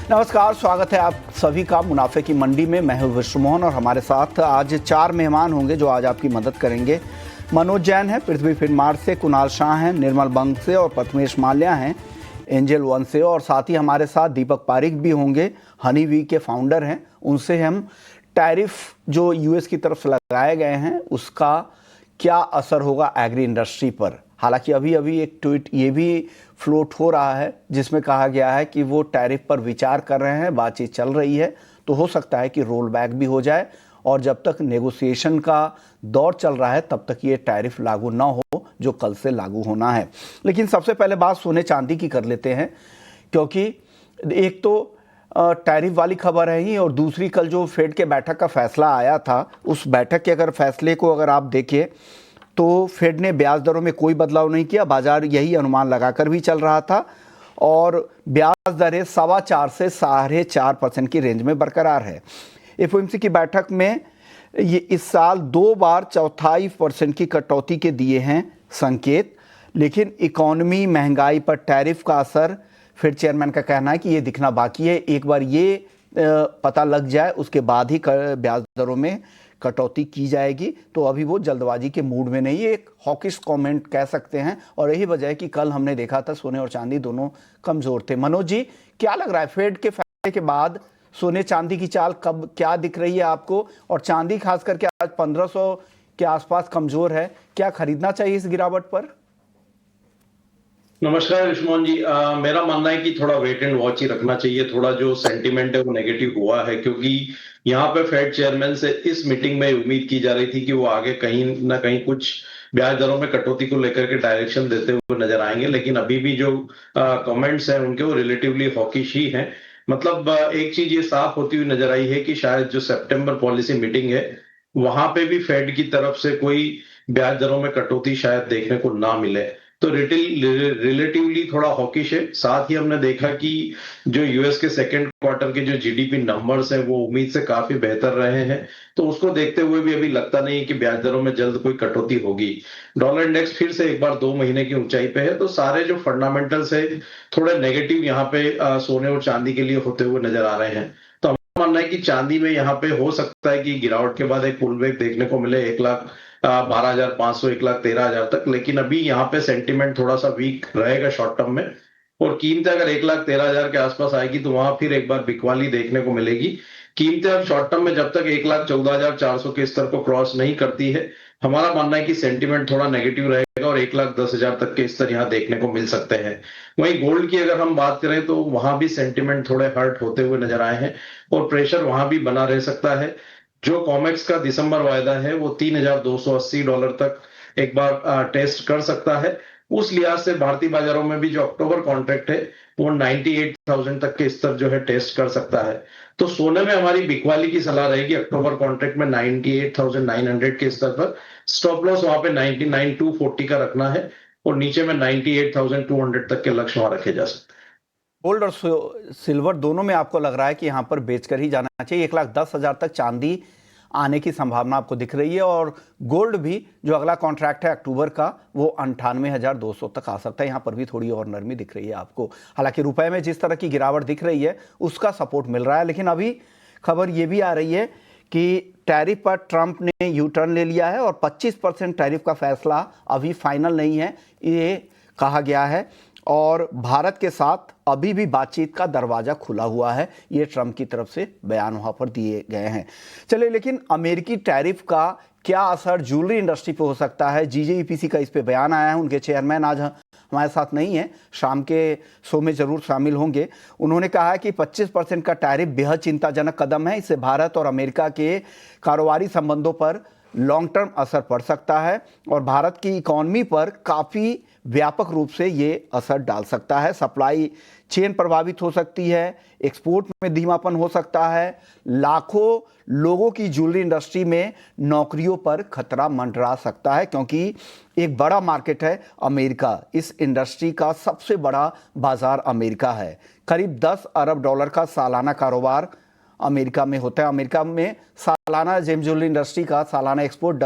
नमस्कार, स्वागत है आप सभी का मुनाफे की मंडी में। मैं हूं विश्व मोहन और हमारे साथ आज 4 मेहमान होंगे जो आज आपकी मदद करेंगे। मनोज जैन है पृथ्वी फिनमार्ट से, कुणाल शाह हैं निर्मल बंग से और प्रथमेश माल्या हैं एंजल वन से, और साथ ही हमारे साथ दीपक पारिक भी होंगे, हनीवी के फाउंडर हैं। उनसे हम टैरिफ जो यूएस की तरफ से लगाए गए हैं उसका क्या असर होगा एग्री इंडस्ट्री पर। हालांकि अभी अभी एक ट्वीट ये भी फ्लोट हो रहा है जिसमें कहा गया है कि वो टैरिफ पर विचार कर रहे हैं, बातचीत चल रही है, तो हो सकता है कि रोल बैक भी हो जाए और जब तक नेगोशिएशन का दौर चल रहा है तब तक ये टैरिफ लागू ना हो जो कल से लागू होना है। लेकिन सबसे पहले बात सोने चांदी की कर लेते हैं, क्योंकि एक तो टैरिफ वाली खबर है ही और दूसरी कल जो फेड के बैठक का फैसला आया था उस बैठक के अगर फैसले को अगर आप देखिए तो फेड ने ब्याज दरों में कोई बदलाव नहीं किया। बाजार यही अनुमान लगाकर भी चल रहा था और ब्याज दरें 4.25 से 4.5% की रेंज में बरकरार है। एफओएमसी की बैठक में ये इस साल 2 बार 0.25% की कटौती के दिए हैं संकेत, लेकिन इकोनॉमी महंगाई पर टैरिफ का असर फेड चेयरमैन का कहना है कि ये दिखना बाकी है। एक बार ये पता लग जाए उसके बाद ही ब्याज दरों में कटौती की जाएगी। तो अभी वो जल्दबाजी के मूड में नहीं है, एक हॉकिश कमेंट कह सकते हैं, और यही वजह है कि कल हमने देखा था सोने और चांदी दोनों कमजोर थे। मनोज जी, क्या लग रहा है फेड के फैसले के बाद सोने चांदी की चाल कब क्या दिख रही है आपको? और चांदी खास करके आज 1500 के आसपास कमजोर है, क्या खरीदना चाहिए इस गिरावट पर? नमस्कार विष्मोहन जी, मेरा मानना है कि थोड़ा वेट एंड वॉच ही रखना चाहिए। थोड़ा जो सेंटीमेंट है वो नेगेटिव हुआ है, क्योंकि यहाँ पे फेड चेयरमैन से इस मीटिंग में उम्मीद की जा रही थी कि वो आगे कहीं ना कहीं कुछ ब्याज दरों में कटौती को लेकर के डायरेक्शन देते हुए नजर आएंगे। लेकिन अभी भी जो कमेंट्स हैं उनके वो रिलेटिवली हॉकिश ही हैं। मतलब एक चीज ये साफ होती हुई नजर आई है कि शायद जो सितंबर पॉलिसी मीटिंग है वहां पे भी फेड की तरफ से कोई ब्याज दरों में कटौती शायद देखने को ना मिले, तो रिलेटिवली थोड़ा हॉकिश है। साथ ही हमने देखा कि जो यूएस के सेकेंड क्वार्टर के जो जीडीपी नंबर्स हैं वो उम्मीद से काफी बेहतर रहे हैं, तो उसको देखते हुए भी अभी लगता नहीं है कि ब्याज दरों में जल्द कोई कटौती होगी। डॉलर इंडेक्स फिर से एक बार 2 महीने की ऊंचाई पे है, तो सारे जो फंडामेंटल्स है थोड़े नेगेटिव यहाँ पे सोने और चांदी के लिए होते हुए नजर आ रहे हैं। तो हमारा मानना है कि चांदी में यहाँ पे हो सकता है कि गिरावट के बाद एक पुल बैक देखने को मिले 1,12,500 1,13,000 तक। लेकिन अभी यहाँ पे सेंटीमेंट थोड़ा सा वीक रहेगा शॉर्ट टर्म में, और कीमतें अगर 1,13,000 के आसपास आएगी तो वहां फिर एक बार बिकवाली देखने को मिलेगी। कीमतें अब शॉर्ट टर्म में जब तक 1,14,400 के स्तर को क्रॉस नहीं करती है, हमारा मानना है कि सेंटीमेंट थोड़ा नेगेटिव रहेगा और 1,10,000 तक के स्तर यहाँ देखने को मिल सकते हैं। वहीं गोल्ड की अगर हम बात करें तो वहां भी सेंटीमेंट थोड़े हर्ट होते हुए नजर आए हैं और प्रेशर वहां भी बना रह सकता है। जो कॉमेक्स का दिसंबर वायदा है वो $3,280 तक एक बार टेस्ट कर सकता है। उस लिहाज से भारतीय बाजारों में भी जो अक्टूबर कॉन्ट्रैक्ट है वो 98,000 तक के स्तर जो है टेस्ट कर सकता है। तो सोने में हमारी बिकवाली की सलाह रहेगी अक्टूबर कॉन्ट्रैक्ट में 98,900 के स्तर पर। स्टॉप लॉस वहां पे 99,240 का रखना है और नीचे में 98,200 तक के लक्ष्य वहां रखे जा सकते हैं। गोल्ड और सिल्वर दोनों में आपको लग रहा है कि यहाँ पर बेचकर ही जाना चाहिए? 1,10,000 तक चांदी आने की संभावना आपको दिख रही है और गोल्ड भी जो अगला कॉन्ट्रैक्ट है अक्टूबर का वो 98,200 तक आ सकता है। यहाँ पर भी थोड़ी और नरमी दिख रही है आपको। हालांकि रुपए में जिस तरह की गिरावट दिख रही है उसका सपोर्ट मिल रहा है, लेकिन अभी खबर ये भी आ रही है कि टैरिफ पर ट्रंप ने यू टर्न ले लिया है और 25% टैरिफ का फैसला अभी फाइनल नहीं है, ये कहा गया है। और भारत के साथ अभी भी बातचीत का दरवाजा खुला हुआ है, ये ट्रंप की तरफ से बयान वहां पर दिए गए हैं। चलिए, लेकिन अमेरिकी टैरिफ का क्या असर ज्वेलरी इंडस्ट्री पे हो सकता है? जीजेईपीसी का इस पे बयान आया है। उनके चेयरमैन आज हमारे साथ नहीं है, शाम के शो में जरूर शामिल होंगे। उन्होंने कहा है कि 25% का टैरिफ बेहद चिंताजनक कदम है, इससे भारत और अमेरिका के कारोबारी संबंधों पर लॉन्ग टर्म असर पड़ सकता है और भारत की इकॉनमी पर काफ़ी व्यापक रूप से ये असर डाल सकता है। सप्लाई चेन प्रभावित हो सकती है, एक्सपोर्ट में धीमापन हो सकता है, लाखों लोगों की ज्वेलरी इंडस्ट्री में नौकरियों पर खतरा मंडरा सकता है, क्योंकि एक बड़ा मार्केट है अमेरिका। इस इंडस्ट्री का सबसे बड़ा बाजार अमेरिका है। करीब $10 अरब का सालाना कारोबार अमेरिका में होता है। अमेरिका में सालाना जेम ज्वेलरी इंडस्ट्री का सालाना एक्सपोर्ट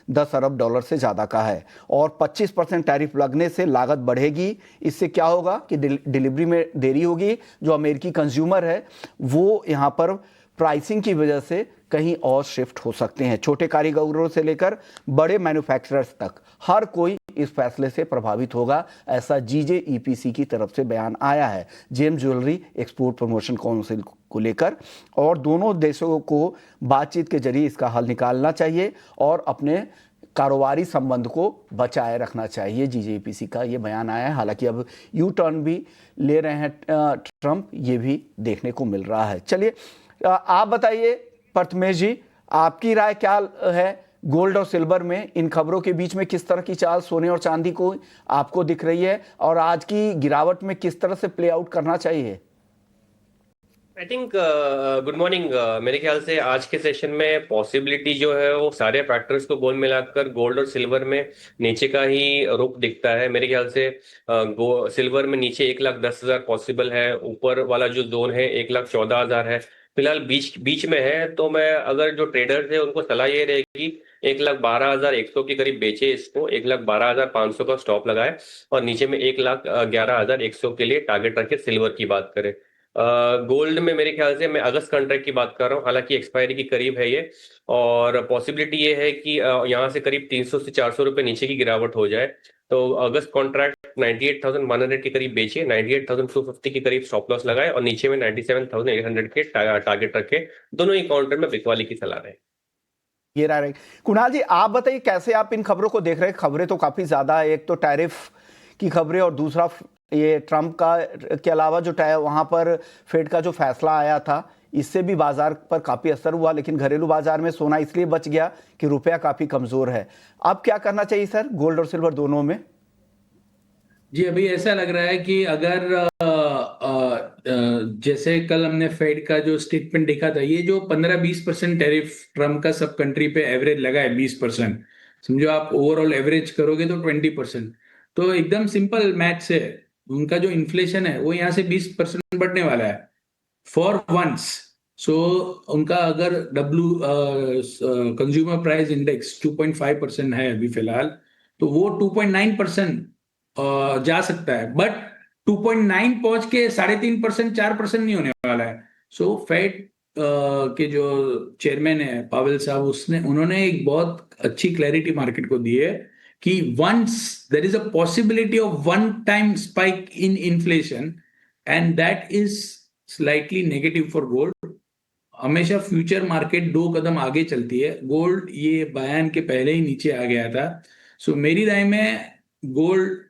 10 अरब डॉलर से ज़्यादा का है और 25% टैरिफ लगने से लागत बढ़ेगी। इससे क्या होगा कि डिलीवरी में देरी होगी। जो अमेरिकी कंज्यूमर है वो यहाँ पर प्राइसिंग की वजह से कहीं और शिफ्ट हो सकते हैं। छोटे कारीगरों से लेकर बड़े मैन्युफैक्चरर्स तक हर कोई इस फैसले से प्रभावित होगा, ऐसा जीजेईपीसी की तरफ से बयान आया है gem jewellery export promotion council को लेकर। और दोनों देशों को बातचीत के जरिए इसका हल निकालना चाहिए और अपने कारोबारी संबंध को बचाए रखना चाहिए। जीजेईपीसी का ये बयान आया है। हालांकि अब यू टर्न भी ले रहे हैं ट्रंप, ये भी देखने को मिल रहा है। चलिए आप बताइए प्रथमेश जी, आपकी राय क्या है गोल्ड और सिल्वर में? इन खबरों के बीच में किस तरह की चाल सोने और चांदी को आपको दिख रही है और आज की गिरावट में किस तरह से प्ले आउट करना चाहिए? I think good morning. मेरे ख्याल से आज के सेशन में पॉसिबिलिटी जो है वो सारे फैक्टर्स को गोल मिलाकर गोल्ड और सिल्वर में नीचे का ही रुख दिखता है। मेरे ख्याल से सिल्वर में नीचे 1,10,000 पॉसिबल है, ऊपर वाला जो जोन है 1,14,000 है, फिलहाल बीच बीच में है। तो मैं अगर जो ट्रेडर्स है उनको सलाह ये रहेगी 1,12,100 के करीब बेचे इसको, 1,12,500 का स्टॉप लगाए और नीचे में 1,11,100 के लिए टारगेट रखे सिल्वर की बात करें। गोल्ड में मेरे ख्याल से मैं अगस्त कॉन्ट्रैक्ट की बात कर रहा हूँ, हालांकि एक्सपायरी की करीब है ये, और पॉसिबिलिटी ये है कि यहाँ से करीब 300 से 400 रुपए नीचे की गिरावट हो जाए। तो अगस्त कॉन्ट्रैक्ट 98,100 के करीब बेचिए, 98,250 के करीब स्टॉप लॉस लगाए और नीचे में 97,800 के टारगेट रखे। दोनों ही काउंटर में बिकवाली की सलाह है। ये रहा है। कुणाल जी आप बताइए कैसे आप इन खबरों को देख रहे हैं? खबरें तो काफी ज्यादा है, एक तो टैरिफ की खबरें और दूसरा ये ट्रंप का के अलावा जो वहां पर फेड का जो फैसला आया था इससे भी बाजार पर काफी असर हुआ, लेकिन घरेलू बाजार में सोना इसलिए बच गया कि रुपया काफी कमजोर है। अब क्या करना चाहिए सर गोल्ड और सिल्वर दोनों में? जी अभी ऐसा लग रहा है कि अगर जैसे कल हमने फेड का जो स्टेटमेंट देखा था, ये जो 15-20% टैरिफ ट्रम्प का सब कंट्री पे एवरेज लगा है 20%, समझो आप ओवरऑल एवरेज करोगे तो 20%। तो एकदम सिंपल मैथ्स है, उनका जो इन्फ्लेशन है वो यहाँ से 20% बढ़ने वाला है फॉर वंस। सो उनका अगर कंज्यूमर प्राइस इंडेक्स 2.5% है अभी फिलहाल, तो वो 2.9% जा सकता है, बट 2.9 पहुंच के 3.5% 4% नहीं होने वाला है। सो फेड के जो चेयरमैन है पावेल साहब, उन्होंने एक बहुत अच्छी क्लैरिटी मार्केट को दी है कि once there is a possibility of one time spike in inflation and that is slightly negative for gold. हमेशा फ्यूचर मार्केट 2 कदम आगे चलती है, गोल्ड ये बयान के पहले ही नीचे आ गया था। सो मेरी राय में गोल्ड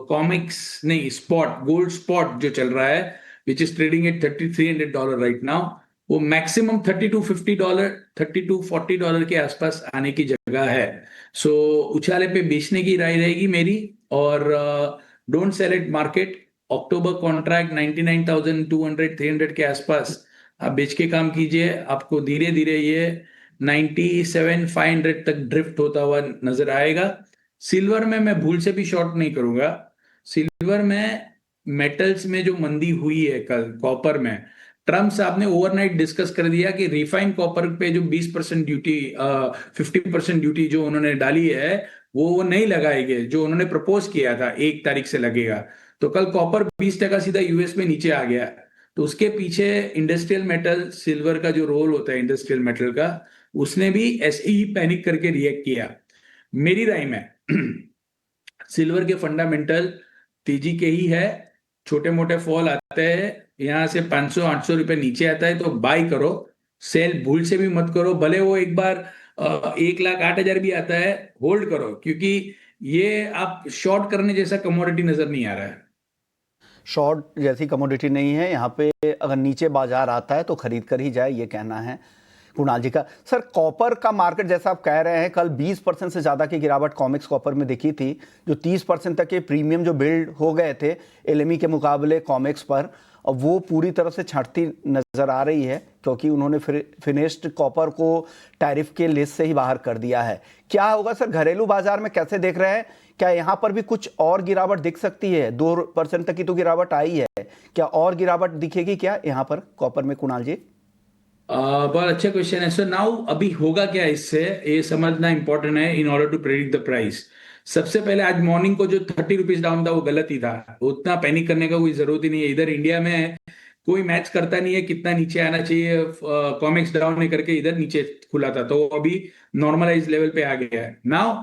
कॉमिक्स नहीं, स्पॉट गोल्ड स्पॉट जो चल रहा है which is trading at $3,300 right now, वो मैक्सिमम $32.50 $32.40 के आसपास आने की जगह है। सो उछाले पे बेचने की राय रहेगी मेरी, और don't sell it market. October contract 99,200 300 के आसपास आप बेच के काम कीजिए, आपको धीरे धीरे ये 97,500 तक ड्रिफ्ट होता हुआ नजर आएगा। सिल्वर में मैं भूल से भी शॉर्ट नहीं करूंगा। सिल्वर में मेटल्स में जो मंदी हुई है कल, कॉपर में ट्रम्प साहब ने ओवरनाइट डिस्कस कर दिया कि रिफाइंड कॉपर पे जो 20% ड्यूटी 50% ड्यूटी जो उन्होंने डाली है वो नहीं लगाएंगे, जो उन्होंने प्रपोज किया था 1 तारीख से लगेगा। तो कल कॉपर 20% सीधा यूएस में नीचे आ गया। तो उसके पीछे इंडस्ट्रियल मेटल, सिल्वर का जो रोल होता है इंडस्ट्रियल मेटल का, उसने भी ऐसे ही पैनिक करके रिएक्ट किया। मेरी राय में सिल्वर के फंडामेंटल तेजी के ही है, छोटे मोटे फॉल आते हैं, यहां से 500-800 रुपए नीचे आता है तो बाय करो, सेल भूल से भी मत करो। भले वो एक बार 1,08,000 भी आता है, होल्ड करो, क्योंकि ये आप शॉर्ट करने जैसा कमोडिटी नजर नहीं आ रहा है। शॉर्ट जैसी कमोडिटी नहीं है यहाँ पे, अगर नीचे बाजार आता है तो खरीद कर ही जाए, ये कहना है कुणाल जी का। सर कॉपर का मार्केट जैसा आप कह रहे हैं, कल 20% से ज़्यादा की गिरावट कॉमिक्स कॉपर में दिखी थी, जो 30% तक के प्रीमियम जो बिल्ड हो गए थे एलएमई के मुकाबले कॉमिक्स पर, और वो पूरी तरह से छंटती नज़र आ रही है क्योंकि उन्होंने फिनिश्ड कॉपर को टैरिफ के लिस्ट से ही बाहर कर दिया है। क्या होगा सर घरेलू बाजार में, कैसे देख रहे हैं? क्या यहाँ पर भी कुछ और गिरावट दिख सकती है? 2% तक की तो गिरावट आई है, क्या और गिरावट दिखेगी क्या यहाँ पर कॉपर में कुणाल जी? बहुत अच्छा क्वेश्चन है। सो नाउ अभी होगा क्या इससे, ये समझना इंपॉर्टेंट है in order to predict the price. सबसे पहले आज मॉर्निंग को जो 30 रुपीज डाउन था वो गलत ही था, उतना पैनिक करने का कोई जरूरत ही नहीं है। इधर इंडिया में कोई मैच करता नहीं है कितना नीचे आना चाहिए, कॉमेक्स डाउन है करके इधर नीचे खुला था, तो अभी नॉर्मलाइज लेवल पे आ गया है नाउ।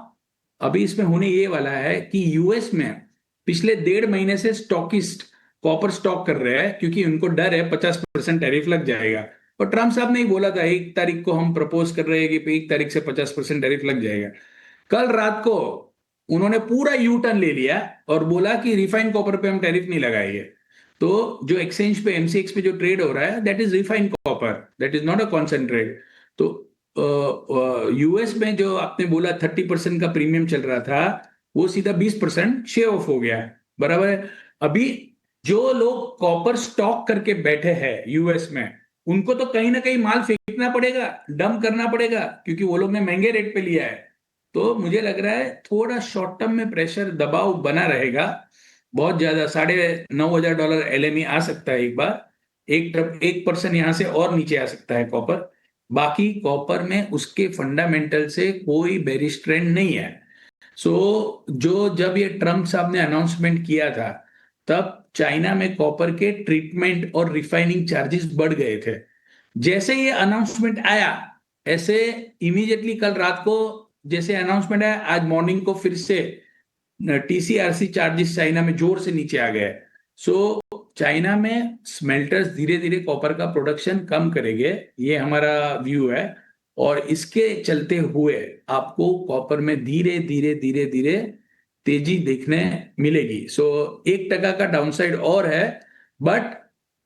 अभी इसमें होने ये वाला है कि यूएस में पिछले 1.5 महीने से स्टॉकिस्ट कॉपर स्टॉक कर रहे हैं, क्योंकि उनको डर है 50% टैरिफ लग जाएगा। और ट्रम्प साहब ने ही बोला था 1 तारीख को हम प्रपोज कर रहे हैं कि 1 तारीख से 50% टैरिफ लग जाएगा। कल रात को उन्होंने पूरा यू टर्न ले लिया और बोला कि रिफाइंड कॉपर पे हम टैरिफ नहीं लगाएंगे। तो जो एक्सचेंज पे एमसीएक्स पे जो ट्रेड हो रहा है that is refined copper, that is not a concentrate. तो यूएस में जो आपने बोला 30% का प्रीमियम चल रहा था, वो सीधा 20% शेयर ऑफ हो गया है, बराबर है। अभी जो लोग कॉपर स्टॉक करके बैठे हैं यूएस में, उनको तो कहीं ना कहीं माल फेंकना पड़ेगा, डंप करना पड़ेगा, क्योंकि वो लोग ने महंगे रेट पे लिया है। तो मुझे लग रहा है थोड़ा शॉर्ट टर्म में प्रेशर दबाव बना रहेगा, बहुत ज्यादा $9,500 एलएमई आ सकता है एक बार, 1% यहां से और नीचे आ सकता है कॉपर। बाकी कॉपर में उसके फंडामेंटल से कोई बेरिश ट्रेंड नहीं है। सो जब ये ट्रम्प साहब ने अनाउंसमेंट किया था, तब चाइना में कॉपर के ट्रीटमेंट और रिफाइनिंग चार्जेस बढ़ गए थे। जैसे ये अनाउंसमेंट आया, ऐसे इमीडिएटली कल रात को जैसे अनाउंसमेंट आया, आज मॉर्निंग को फिर से टीसीआरसी चार्जेस चाइना में जोर से नीचे आ गए। सो चाइना में स्मेल्टर्स धीरे धीरे कॉपर का प्रोडक्शन कम करेंगे, ये हमारा व्यू है। और इसके चलते हुए आपको कॉपर में धीरे धीरे धीरे धीरे तेजी देखने मिलेगी। सो 1% का डाउनसाइड और है, बट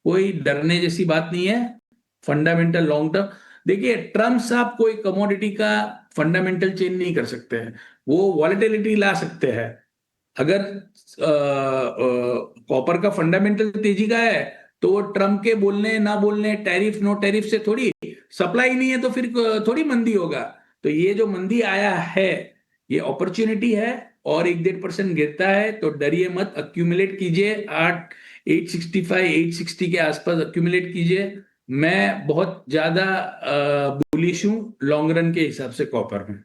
कोई डरने जैसी बात नहीं है। फंडामेंटल लॉन्ग टर्म देखिए, ट्रम्प साहब कोई कमोडिटी का फंडामेंटल चेंज नहीं कर सकते हैं, वो वॉलेटिलिटी ला सकते हैं। अगर कॉपर का फंडामेंटल तेजी का है तो वो ट्रम्प के बोलने ना बोलने, टैरिफ नो टैरिफ से थोड़ी, सप्लाई नहीं है तो फिर थोड़ी मंदी होगा। तो ये जो मंदी आया है ये अपॉर्चुनिटी है, और 1-1.5% गिरता है तो डरिए मत, अक्यूमुलेट कीजिए। 865 860 के आसपास अक्यूमुलेट कीजिए। मैं बहुत ज्यादा बुलिश हूं लॉन्ग रन के हिसाब से कॉपर में।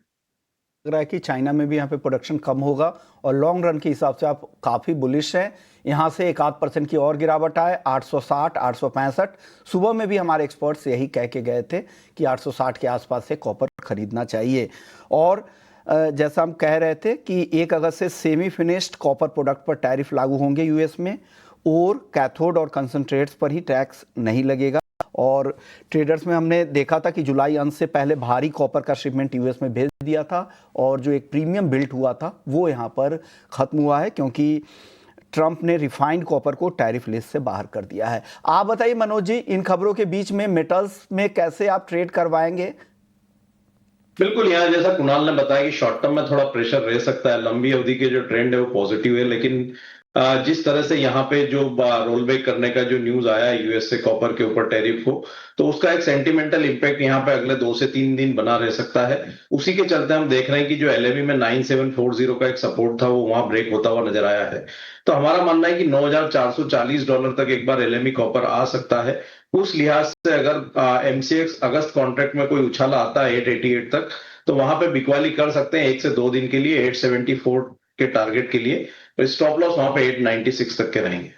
लग रहा है कि चाइना में भी यहाँ पे प्रोडक्शन कम होगा और लॉन्ग रन के हिसाब से आप काफ़ी बुलिश हैं। यहाँ से 1-8% की और गिरावट आए, 860 865। सुबह में भी हमारे एक्सपर्ट्स यही कह के गए थे कि 860 के आसपास से कॉपर खरीदना चाहिए। और जैसा हम कह रहे थे कि 1 अगस्त से सेमी फिनिश्ड कॉपर प्रोडक्ट पर टैरिफ लागू होंगे यूएस में, और कैथोड और कंसंट्रेट्स पर ही टैक्स नहीं लगेगा। और ट्रेडर्स में हमने देखा था कि जुलाई अंत से पहले भारी कॉपर का शिपमेंट यूएस में भेज दिया था, और जो एक प्रीमियम बिल्ट हुआ था वो यहाँ पर ख़त्म हुआ है, क्योंकि ट्रंप ने रिफाइंड कॉपर को टैरिफ लिस्ट से बाहर कर दिया है। आप बताइए मनोज जी, इन खबरों के बीच में मेटल्स में कैसे आप ट्रेड करवाएंगे? बिल्कुल, यहाँ जैसा कुणाल ने बताया कि शॉर्ट टर्म में थोड़ा प्रेशर रह सकता है, लंबी अवधि के जो ट्रेंड है वो पॉजिटिव है, लेकिन जिस तरह से यहाँ पे जो रोल बैक करने का जो न्यूज आया है यूएस से कॉपर के ऊपर टैरिफ को, तो उसका एक सेंटिमेंटल इम्पैक्ट यहाँ पे अगले 2 से 3 दिन बना रह सकता है। उसी के चलते हम देख रहे हैं कि जो एलएमई में 9740 का एक सपोर्ट था वो वहां ब्रेक होता हुआ नजर आया है। तो हमारा मानना है कि $9,440 तक एक बार एलएमई कॉपर आ सकता है। उस लिहाज से अगर एमसीएक्स अगस्त कॉन्ट्रैक्ट में कोई उछाला आता है 888 तक, तो वहां पे बिकवाली कर सकते हैं 1 से 2 दिन के लिए 874 के टारगेट के लिए। स्टॉप लॉस वहां पे 896 तक के रहेंगे।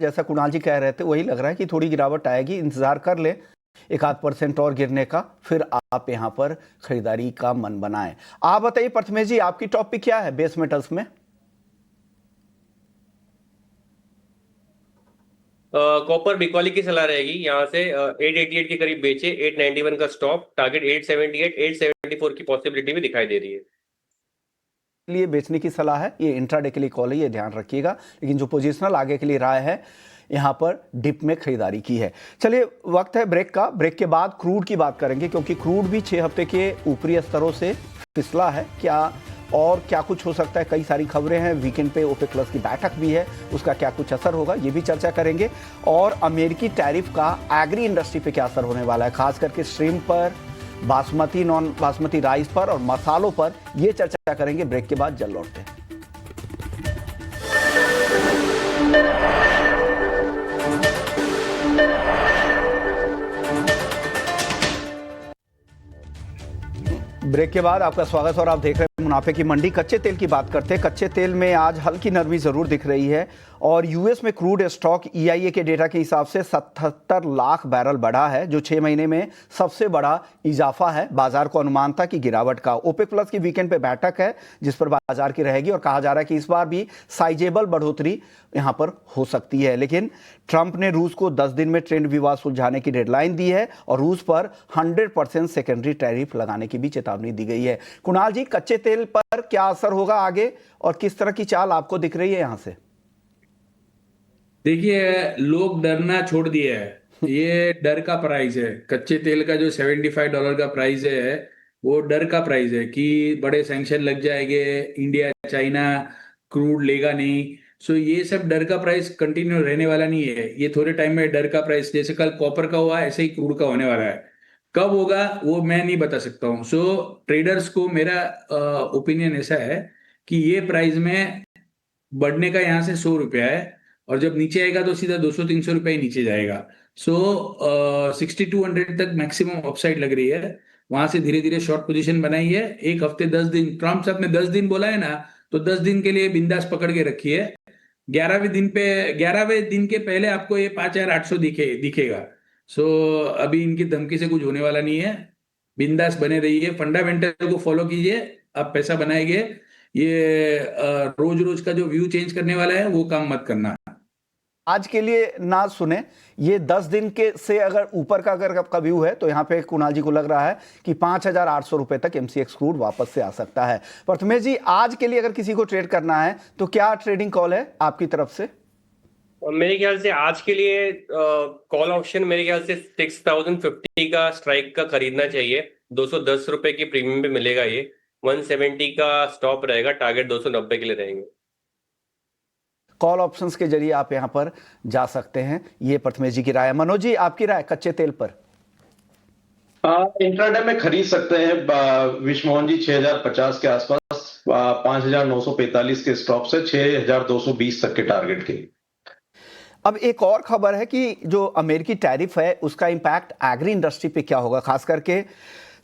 जैसा कुणाल जी कह रहे थे वही लग रहा है कि थोड़ी गिरावट आएगी, इंतजार कर ले 1-8% और गिरने का, फिर आप यहां पर खरीदारी का मन बनाएं। आप बताइए प्रथमेश जी, आपकी टॉप पिक क्या है बेस मेटल्स में? कॉपर बिकवाली की सलाह रहेगी, यहाँ से 888 के करीब बेचे, 891 का स्टॉप, टारगेट 878 874 की पॉसिबिलिटी भी दिखाई दे रही है। लिए बेचने की सलाह है, ये इंट्राडे के लिए कॉल है, ये ध्यान रखिएगा। लेकिन जो पोजिशनल आगे के लिए राय है, यहाँ पर डिप में खरीदारी की है। चलिए वक्त है ब्रेक का। ब्रेक के बाद क्रूड की बात करेंगे, क्योंकि क्रूड भी 6 हफ्ते के ऊपरी स्तरों से फिसला है। क्या कुछ हो सकता है, कई सारी खबरें हैं। वीकेंड पे ओपेक प्लस की बैठक भी है, उसका क्या कुछ असर होगा ये भी चर्चा करेंगे। और अमेरिकी टैरिफ का एग्री इंडस्ट्री पे क्या असर होने वाला है, खास करके श्रिम्प पर, बासमती नॉन बासमती राइस पर और मसालों पर, ये चर्चा करेंगे। ब्रेक के बाद जल्द लौटते हैं। ब्रेक के बाद आपका स्वागत और आप देख रहे हैं मुनाफे की मंडी। कच्चे तेल की बात करते हैं। कच्चे तेल में आज हल्की नरमी जरूर दिख रही है और यूएस में क्रूड स्टॉक EIA के डेटा के हिसाब से 77 लाख बैरल बढ़ा है, जो 6 महीने में सबसे बड़ा इजाफा है। बाजार को अनुमान था कि गिरावट का। ओपेक प्लस की वीकेंड पे बैठक है जिस पर बाजार की रहेगी और कहा जा रहा है कि इस बार भी साइजेबल बढ़ोतरी यहां पर हो सकती है। लेकिन ट्रंप ने रूस को 10 दिन में ट्रेड विवाद सुलझाने की डेडलाइन दी है और रूस पर 100% सेकेंडरी टैरिफ लगाने की भी चेतावनी दी गई है। कुणाल जी, कच्चे तेल पर क्या असर होगा आगे और किस तरह की चाल आपको दिख रही है यहां से? देखिए, लोग डरना छोड़ दिए है। ये डर का प्राइस है। कच्चे तेल का जो $75 का प्राइस है वो डर का प्राइस है कि बड़े सैंक्शन लग जाएंगे, इंडिया चाइना क्रूड लेगा नहीं। सो ये सब डर का प्राइस कंटिन्यू रहने वाला नहीं है। ये थोड़े टाइम में डर का प्राइस, जैसे कल कॉपर का हुआ ऐसे ही क्रूड का होने वाला है। कब होगा वो मैं नहीं बता सकता हूँ। सो ट्रेडर्स को मेरा ओपिनियन ऐसा है कि ये प्राइस में बढ़ने का यहाँ से ₹100 है और जब नीचे आएगा तो सीधा 200-300 रुपए ही नीचे जाएगा। सो 6200 तक मैक्सिमम अपसाइड लग रही है। वहां से धीरे धीरे शॉर्ट पोजीशन बनाई है। एक हफ्ते 10 दिन, ट्रम्प साहब ने 10 दिन बोला है ना, तो 10 दिन के लिए बिंदास पकड़ के रखिए। 11वें दिन के पहले आपको ये 5800 दिखेगा। सो अभी इनकी धमकी से कुछ होने वाला नहीं है। बिंदास बने रहिए, फंडामेंटल को फॉलो कीजिए, आप पैसा बनाएंगे। ये रोज रोज का जो व्यू चेंज करने वाला है वो काम मत करना। आज के लिए ना सुने। ये 10 दिन के से अगर ऊपर का अगर का व्यू है तो यहाँ पे कुणाल जी को लग रहा है कि 5800 रुपए तक MCX क्रूड वापस से आ सकता है। प्रथमेश जी, आज के लिए अगर किसी को ट्रेड करना है तो क्या ट्रेडिंग कॉल है आपकी तरफ से? मेरे ख्याल से आज के लिए कॉल ऑप्शन मेरे ख्याल से 6050 का स्ट्राइक का खरीदना चाहिए। 210 रुपए की प्रीमियम पे मिलेगा ये। 170 का स्टॉप रहेगा, टारगेट 290 के लिए रहेंगे। कॉल ऑप्शंस के जरिए आप यहां पर जा सकते हैं। ये प्रथमेश जी की राय है। मनोज जी, आपकी राय कच्चे तेल पर? इंट्राडे में खरीद सकते हैं विश्वमोहन जी 6050 के आसपास, 5945 के स्टॉप से 6220 तक के टारगेट के। अब एक और खबर है कि जो अमेरिकी टैरिफ है उसका इंपैक्ट एग्री इंडस्ट्री पे क्या होगा, खास करके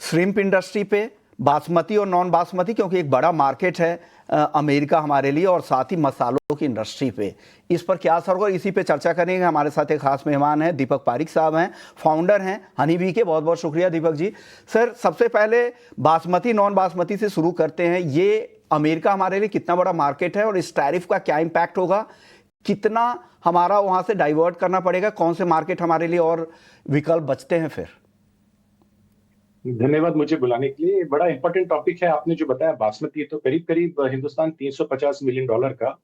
श्रिम्प इंडस्ट्री पे, बासमती और नॉन बासमती, क्योंकि एक बड़ा मार्केट है अमेरिका हमारे लिए, और साथ ही मसालों की इंडस्ट्री पे इस पर क्या असर होगा, इसी पे चर्चा करेंगे। हमारे साथ एक खास मेहमान हैं, दीपक पारिक साहब हैं, फाउंडर हैं हनी बी के। बहुत बहुत शुक्रिया दीपक जी। सर, सबसे पहले बासमती नॉन बासमती से शुरू करते हैं। ये अमेरिका हमारे लिए कितना बड़ा मार्केट है और इस टैरिफ का क्या इम्पैक्ट होगा? कितना हमारा वहां से डाइवर्ट करना पड़ेगा? कौन से मार्केट हमारे लिए और विकल्प बचते हैं फिर? धन्यवाद मुझे बुलाने के लिए। बड़ा इंपॉर्टेंट टॉपिक है आपने जो बताया। बासमती तो करीब करीब हिंदुस्तान $350 मिलियन का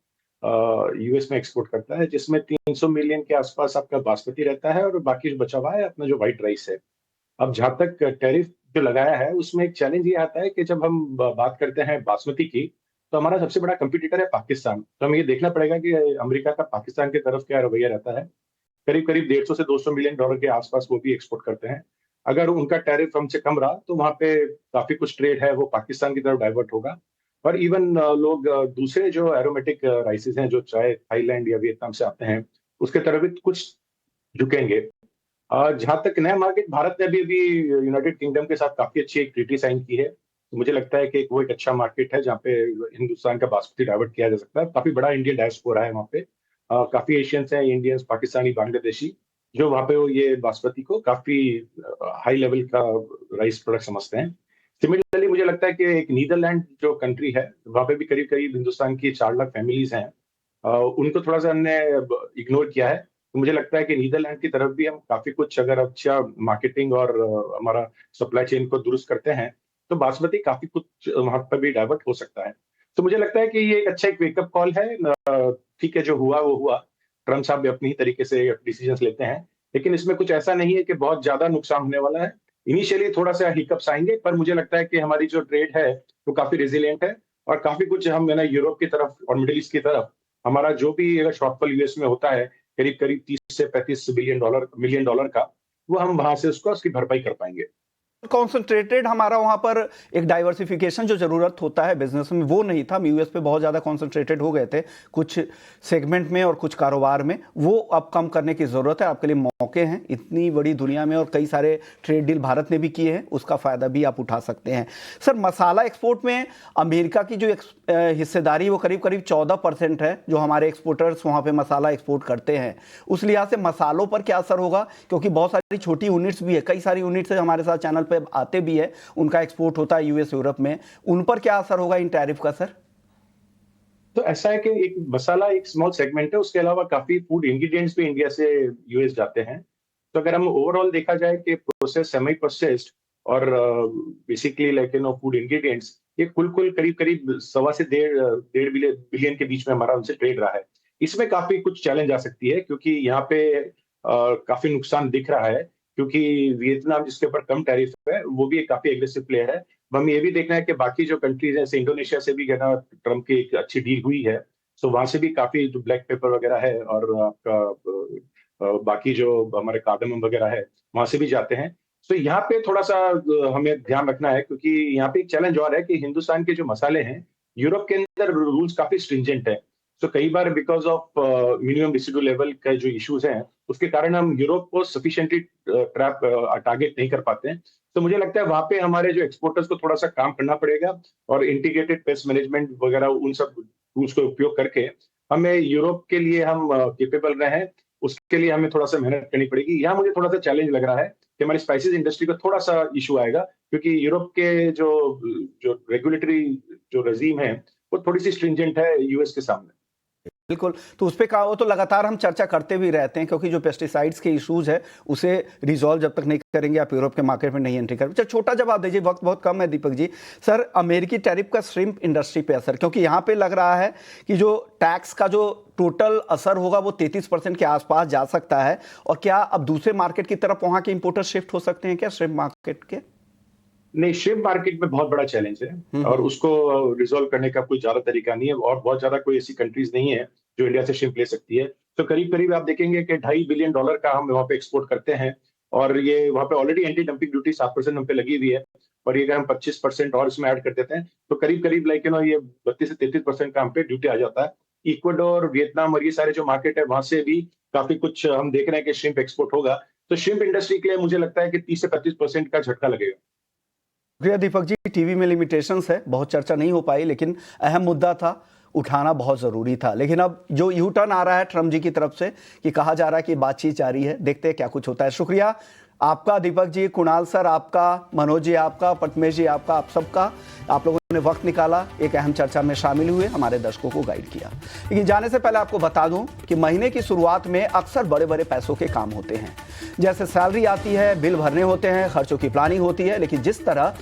यूएस में एक्सपोर्ट करता है, जिसमें 300 मिलियन के आसपास आपका बासमती रहता है और बाकी बचा हुआ है अपना जो व्हाइट राइस है। अब जहां तक टैरिफ जो लगाया है उसमें एक चैलेंज ये आता है कि जब हम बात करते हैं बासमती की, तो हमारा सबसे बड़ा कंपटीटर है पाकिस्तान। तो हमें ये देखना पड़ेगा कि अमेरिका का पाकिस्तान की तरफ क्या रवैया रहता है। करीब करीब 150 से 200 मिलियन डॉलर के आसपास वो भी एक्सपोर्ट करते हैं। अगर उनका टैरिफ हमसे कम रहा तो वहां पे काफी कुछ ट्रेड है वो पाकिस्तान की तरफ डाइवर्ट होगा। और इवन लोग दूसरे जो एरोमेटिक राइसेस हैं जो चाहे थाईलैंड या वियतनाम से आते हैं उसके तरफ भी कुछ झुकेंगे। जहां तक नया मार्केट, भारत ने अभी यूनाइटेड किंगडम के साथ काफी अच्छी एक ट्रीटी साइन की है। तो मुझे लगता है कि वो एक अच्छा मार्केट है जहाँ पे हिंदुस्तान का बासमती डाइवर्ट किया जा सकता है। काफी बड़ा इंडियन डायस्पोरा है वहाँ पे। काफी एशियंस हैं, इंडियंस, पाकिस्तानी, बांग्लादेशी, जो वहाँ पे ये बासमती को काफी हाई लेवल का राइस प्रोडक्ट समझते हैं। सिमिलरली मुझे लगता है कि एक नीदरलैंड जो कंट्री है वहाँ पे भी करीब करीब हिंदुस्तान की 4 लाख फैमिलीज हैं। उनको थोड़ा सा हमने इग्नोर किया है। तो मुझे लगता है कि नीदरलैंड की तरफ भी हम काफी कुछ अगर अच्छा मार्केटिंग और हमारा सप्लाई चेन को दुरुस्त करते हैं तो बासमती काफी कुछ वहां पर भी डाइवर्ट हो सकता है। तो मुझे लगता है कि ये एक अच्छा एक वेकअप कॉल है। ठीक है, जो हुआ वो हुआ। ट्रम्प साहब भी अपनी ही तरीके से डिसीजंस लेते हैं, लेकिन इसमें कुछ ऐसा नहीं है कि बहुत ज्यादा नुकसान होने वाला है। इनिशियली थोड़ा सा हिकअप्स आएंगे, पर मुझे लगता है कि हमारी जो ट्रेड है वो काफी रेजिलियंट है और काफी कुछ हम यूरोप की तरफ और मिडिल ईस्ट की तरफ हमारा जो भी अगर शॉर्टफॉल यूएस में होता है करीब करीब 30 से 35 मिलियन डॉलर का, वो हम वहां से उसकी भरपाई कर पाएंगे। कॉन्सेंट्रेटेड हमारा वहां पर एक डाइवर्सिफिकेशन जो जरूरत होता है बिजनेस में वो नहीं था। हम यूएस पे बहुत ज़्यादा कॉन्सेंट्रेटेड हो गए थे कुछ सेगमेंट में और कुछ कारोबार में, वो अब कम करने की ज़रूरत है। आपके लिए मौके हैं इतनी बड़ी दुनिया में और कई सारे ट्रेड डील भारत ने भी किए हैं, उसका फ़ायदा भी आप उठा सकते हैं। सर, मसाला एक्सपोर्ट में अमेरिका की जो हिस्सेदारी वो करीब करीब 14% है, जो हमारे एक्सपोर्टर्स वहाँ पे मसाला एक्सपोर्ट करते हैं। उस लिहाज से मसालों पर क्या असर होगा, क्योंकि बहुत सारी छोटी यूनिट्स भी है, कई सारी यूनिट्स हमारे साथ चैनल पे आते भी है, उनका एक्सपोर्ट होता है यूएस यूरोप में, उन पर क्या असर होगा इन टैरिफ का सर? तो ऐसा है कि एक मसाला एक स्मॉल सेगमेंट है, उसके अलावा काफी फूड इंग्रेडिएंट्स भी इंडिया से यूएस जाते हैं। तो अगर हम ओवरऑल देखा जाए कि प्रोसेस, सेमी प्रोसेस्ड और बेसिकली लाइक फूड इंग्रेडिएंट्स, ये कुल करीब करीब 1.25 से 1.5 बिलियन के बीच में हमारा उनसे ट्रेड रहा है। इसमें काफी कुछ चैलेंज आ सकती है, क्योंकि यहाँ पे काफी नुकसान दिख रहा है, क्योंकि वियतनाम जिसके ऊपर कम टैरिफ है वो भी एक काफी एग्रेसिव प्लेयर है। हमें ये भी देखना है कि बाकी जो कंट्रीज हैं, जैसे इंडोनेशिया से भी ट्रम्प की एक अच्छी डील हुई है, सो वहां से भी काफी जो ब्लैक पेपर वगैरह है और आपका बाकी जो हमारे कार्डमम वगैरह है वहां से भी जाते हैं। तो यहाँ पे थोड़ा सा हमें ध्यान रखना है, क्योंकि यहाँ पे एक चैलेंज और है कि हिंदुस्तान के जो मसाले हैं, यूरोप के अंदर रूल्स काफी स्ट्रिंजेंट है। तो कई बार because of minimum residue level का जो इश्यूज हैं, उसके कारण हम यूरोप को सफिशिएंटली टारगेट नहीं कर पाते हैं। तो मुझे लगता है वहां पे हमारे जो एक्सपोर्टर्स को थोड़ा सा काम करना पड़ेगा और इंटीग्रेटेड पेस्ट मैनेजमेंट वगैरह उन सब टूल्स का उपयोग करके हमें यूरोप के लिए हम केपेबल रहे, उसके लिए हमें थोड़ा सा मेहनत करनी पड़ेगी। यहाँ मुझे थोड़ा सा चैलेंज लग रहा है कि हमारी स्पाइसेस इंडस्ट्री को थोड़ा सा इशू आएगा, क्योंकि यूरोप के जो रेगुलेटरी जो रजीम है वो थोड़ी सी स्ट्रिंजेंट है यूएस के सामने। बिल्कुल, तो उस पे कहा हो तो लगातार हम चर्चा करते भी रहते हैं, क्योंकि जो पेस्टिसाइड्स के इश्यूज है उसे रिजॉल्व जब तक नहीं करेंगे आप यूरोप के मार्केट में नहीं एंट्री करेंगे। अच्छा, छोटा जवाब दीजिए, वक्त बहुत कम है दीपक जी। सर, अमेरिकी टैरिफ का श्रिम्प इंडस्ट्री पे असर, क्योंकि यहाँ पे लग रहा है कि जो टैक्स का जो टोटल असर होगा वो 33% के आसपास जा सकता है, और क्या अब दूसरे मार्केट की तरफ वहाँ के इंपोर्टर शिफ्ट हो सकते हैं क्या श्रिम्प मार्केट के? नहीं, श्रिम्प मार्केट में बहुत बड़ा चैलेंज है और उसको रिजॉल्व करने का कोई ज्यादा तरीका नहीं है, और बहुत ज्यादा कोई ऐसी कंट्रीज नहीं है जो इंडिया से श्रिम्प ले सकती है। तो करीब करीब आप देखेंगे कि $2.5 बिलियन का हम वहाँ पे एक्सपोर्ट करते हैं, और ये वहाँ पे ऑलरेडी एंटी डंपिंग ड्यूटी 7% हम पे लगी हुई है, और ये अगर हम 25% और इसमें ऐड कर देते हैं तो करीब करीब ये 32 से 33% का हम पे ड्यूटी आ जाता है। इक्वाडोर, वियतनाम और ये सारे जो मार्केट है वहां से भी काफी कुछ हम देख रहे हैं कि श्रिम्प एक्सपोर्ट होगा। तो श्रिम्प इंडस्ट्री के लिए मुझे लगता है कि 30 से 35% का झटका लगेगा। शुक्रिया दीपक जी। टीवी में लिमिटेशंस है, बहुत चर्चा नहीं हो पाई, लेकिन अहम मुद्दा था, उठाना बहुत ज़रूरी था। लेकिन अब जो यू टर्न आ रहा है ट्रम्प जी की तरफ से कि कहा जा रहा है कि बातचीत जारी है, देखते हैं क्या कुछ होता है। शुक्रिया आपका दीपक जी, कुणाल सर आपका, मनोज जी आपका, पटमेश जी आपका, आप सबका। आप लोगों ने वक्त निकाला, एक अहम चर्चा में शामिल हुए, हमारे दर्शकों को गाइड किया। लेकिन जाने से पहले आपको बता दूं कि महीने की शुरुआत में अक्सर बड़े बड़े पैसों के काम होते हैं, जैसे सैलरी आती है, बिल भरने होते हैं, खर्चों की प्लानिंग होती है। लेकिन जिस तरह